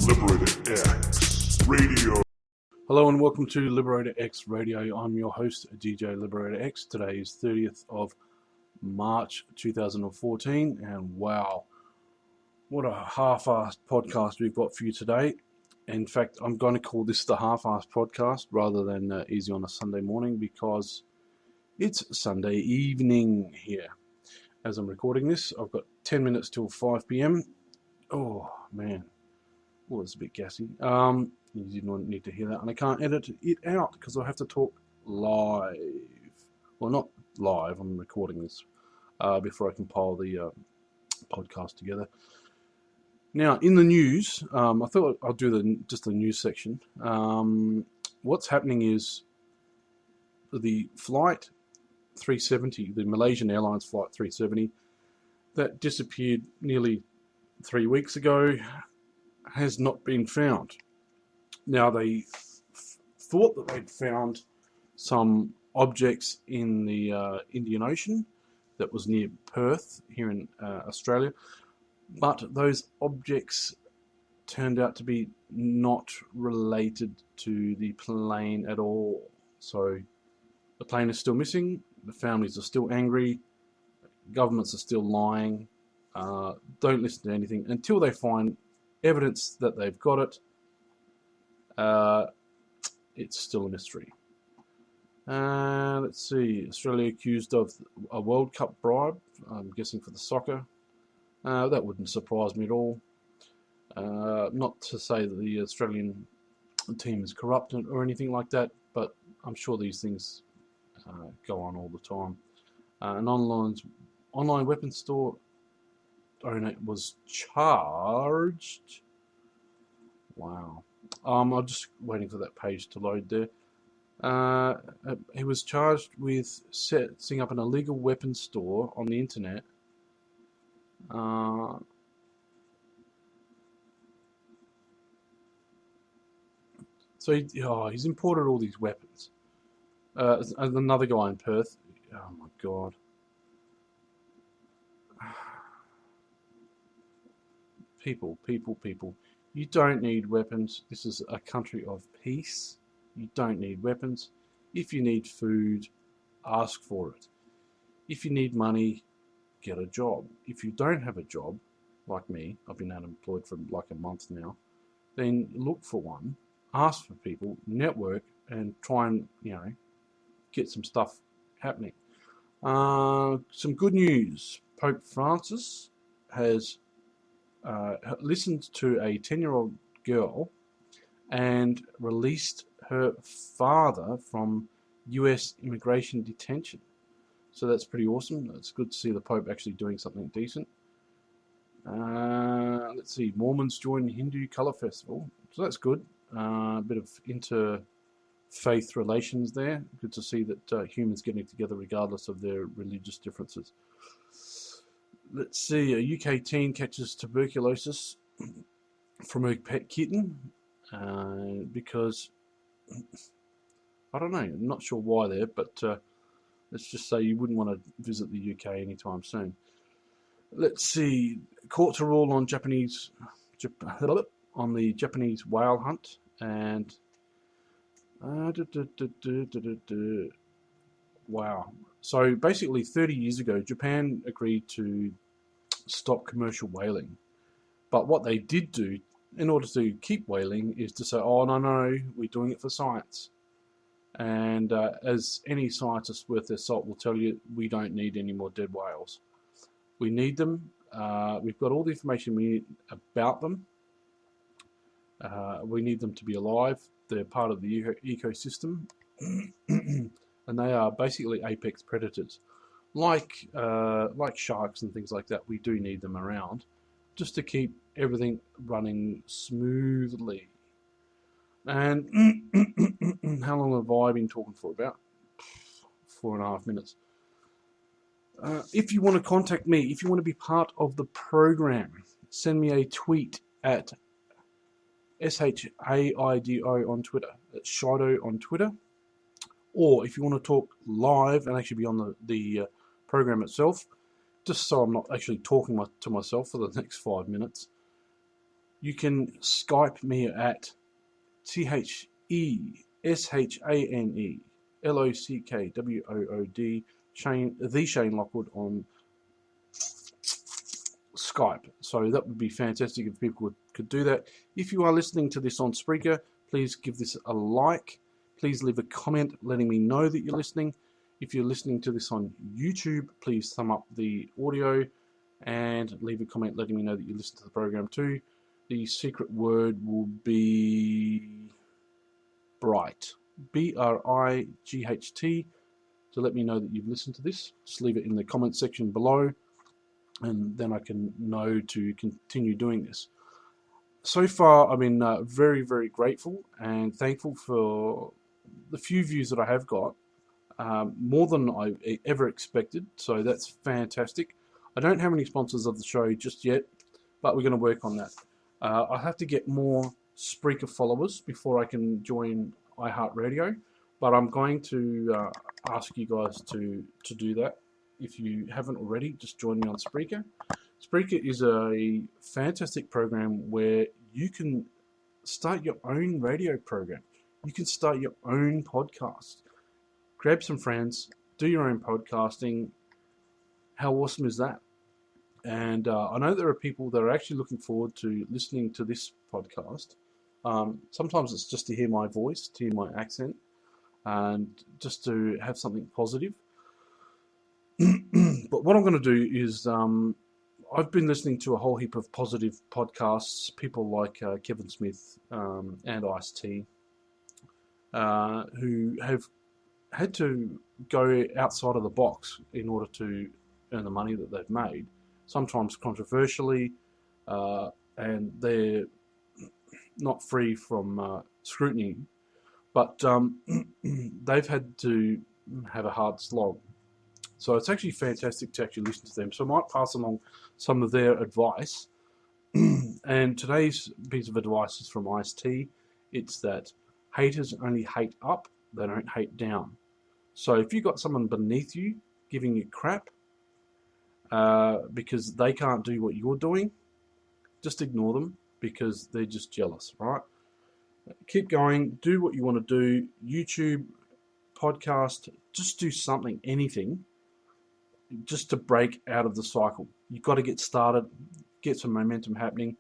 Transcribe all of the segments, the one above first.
Liberator X Radio. Hello and welcome to Liberator X Radio. I'm your host, DJ Liberator X. Today is 30th of March 2014, and wow, what a half-assed podcast we've got for you today. In fact, I'm going to call this the half-assed podcast rather than easy on a Sunday morning, because it's Sunday evening here. As I'm recording this, I've got 10 minutes till 5 p.m. Oh, man. Oh, it's a bit gassy. You did not need to hear that, and I can't edit it out because I have to talk live. Well, not live, I'm recording this before I compile the podcast together. Now, in the news, I thought I'll do just the news section. What's happening is the Flight 370, the Malaysian Airlines Flight 370, that disappeared nearly 3 weeks ago, has not been found. Now, they thought that they'd found some objects in the Indian Ocean that was near Perth here in Australia, but those objects turned out to be not related to the plane at all. So the plane is still missing, the families are still angry, governments are still lying. Don't listen to anything until they find evidence that they've got it. It's still a mystery. Let's see. Australia accused of a World Cup bribe, I'm guessing for the soccer. That wouldn't surprise me at all. Not to say that the Australian team is corrupt or anything like that, but I'm sure these things go on all the time. An online weapons store owner was charged. Wow. I'm just waiting for that page to load there. He was charged with setting up an illegal weapons store on the internet. So he's imported all these weapons. Another guy in Perth. Oh my God. People. You don't need weapons. This is a country of peace. You don't need weapons. If you need food, ask for it. If you need money, get a job. If you don't have a job, like me, I've been unemployed for like a month now, then look for one, ask for people, network, and try and, get some stuff happening. Some good news. Pope Francis has listened to a 10-year-old girl and released her father from US immigration detention. So that's pretty awesome. It's good to see the Pope actually doing something decent. Let's see, Mormons join Hindu Colour Festival. So that's good. A bit of interfaith relations there. Good to see that humans getting together regardless of their religious differences. Let's see, a UK teen catches tuberculosis from her pet kitten because, I don't know, I'm not sure why there, but let's just say you wouldn't want to visit the UK anytime soon. Let's see, court to rule on the Japanese whale hunt, and wow. So basically 30 years ago, Japan agreed to stop commercial whaling. But what they did do, in order to keep whaling, is to say, oh, no, we're doing it for science. And as any scientist worth their salt will tell you, we don't need any more dead whales. We need them. We've got all the information we need about them. We need them to be alive. They're part of the ecosystem. And they are basically apex predators, like sharks and things like that. We do need them around just to keep everything running smoothly. And how long have I been talking for? About 4.5 minutes. If you want to contact me, if you want to be part of the program, send me a tweet at SHAIDO on Twitter. That's Shido on Twitter. Or if you want to talk live and actually be on the program itself, just so I'm not actually talking to myself for the next 5 minutes, You can Skype me at THESHANELOCKWOOD, Shane Lockwood on Skype. So that would be fantastic if people could do that. If you are listening to this on Spreaker, please give this a like. Please leave a comment letting me know that you're listening. If you're listening to this on YouTube, please thumb up the audio and leave a comment letting me know that you listen to the program too. The secret word will be bright, BRIGHT, to let me know that you've listened to this. Just leave it in the comment section below, and then I can know to continue doing this. So far, I've been very, very grateful and thankful for the few views that I have got, more than I ever expected, so that's fantastic. I don't have any sponsors of the show just yet, but we're going to work on that. I have to get more Spreaker followers before I can join iHeartRadio, but I'm going to ask you guys to do that. If you haven't already, just join me on Spreaker. Spreaker is a fantastic program where you can start your own radio program. You can start your own podcast. Grab some friends, do your own podcasting. How awesome is that? And I know there are people that are actually looking forward to listening to this podcast. Sometimes it's just to hear my voice, to hear my accent, and just to have something positive. But what I'm going to do is I've been listening to a whole heap of positive podcasts, people like Kevin Smith and Ice-T, who have had to go outside of the box in order to earn the money that they've made, sometimes controversially, and they're not free from scrutiny, but they've had to have a hard slog. So it's actually fantastic to actually listen to them. So I might pass along some of their advice. And today's piece of advice is from Ice-T. It's that haters only hate up, they don't hate down. So if you've got someone beneath you giving you crap because they can't do what you're doing, just ignore them because they're just jealous, right? Keep going, do what you want to do. YouTube, podcast, just do something, anything, just to break out of the cycle. You've got to get started, get some momentum happening.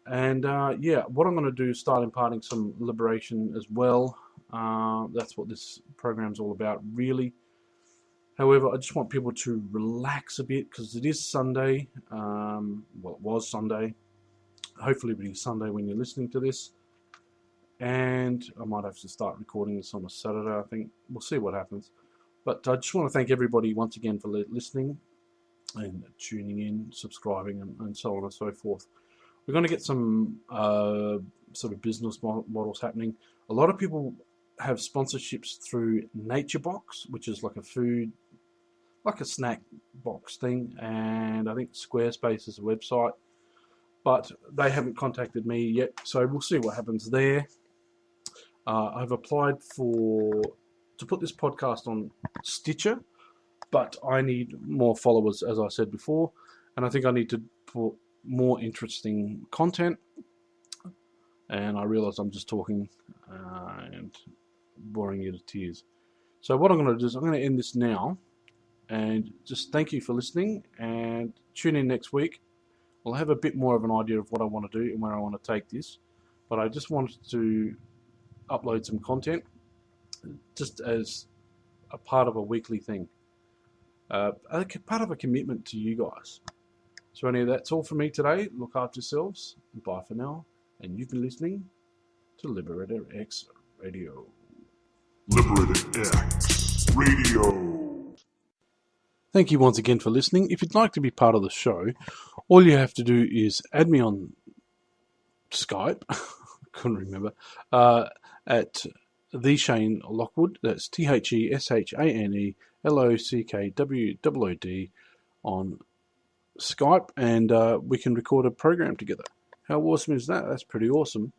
And yeah, what I'm going to do is start imparting some liberation as well. That's what this program's all about, really. However, I just want people to relax a bit because it is Sunday. Well, it was Sunday. Hopefully it'll be Sunday when you're listening to this. And I might have to start recording this on a Saturday, I think. We'll see what happens. But I just want to thank everybody once again for listening and tuning in, subscribing, and so on and so forth. We're going to get some sort of business models happening. A lot of people have sponsorships through NatureBox, which is like a food, like a snack box thing, and I think Squarespace is a website, but they haven't contacted me yet, so we'll see what happens there. I've applied to put this podcast on Stitcher, but I need more followers, as I said before, and I think I need to put more interesting content, and I realise I'm just talking and boring you to tears. So what I'm going to do is I'm going to end this now, and just thank you for listening, and tune in next week. I'll have a bit more of an idea of what I want to do and where I want to take this, but I just wanted to upload some content just as a part of a weekly thing, part of a commitment to you guys. So anyway, that's all from me today. Look after yourselves, and bye for now. And you've been listening to Liberator X Radio. Liberator X Radio. Thank you once again for listening. If you'd like to be part of the show, all you have to do is add me on Skype. Couldn't remember. At the Shane Lockwood. That's THESHANELOCKWOOD on Skype, and we can record a program together. How awesome is that? That's pretty awesome.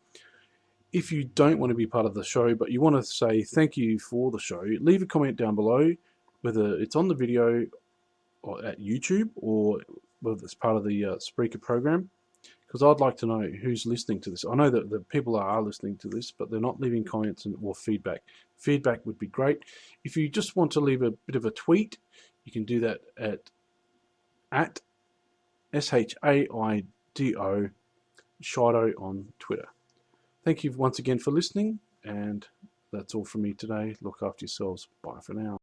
If you don't want to be part of the show, but you want to say thank you for the show, leave a comment down below, whether it's on the video or at YouTube, or whether it's part of the Spreaker program, because I'd like to know who's listening to this. I know that the people are listening to this, but they're not leaving comments or feedback. Feedback would be great. If you just want to leave a bit of a tweet, you can do that at SHAIDO Shido on Twitter. Thank you once again for listening, and that's all from me today. Look after yourselves. Bye for now.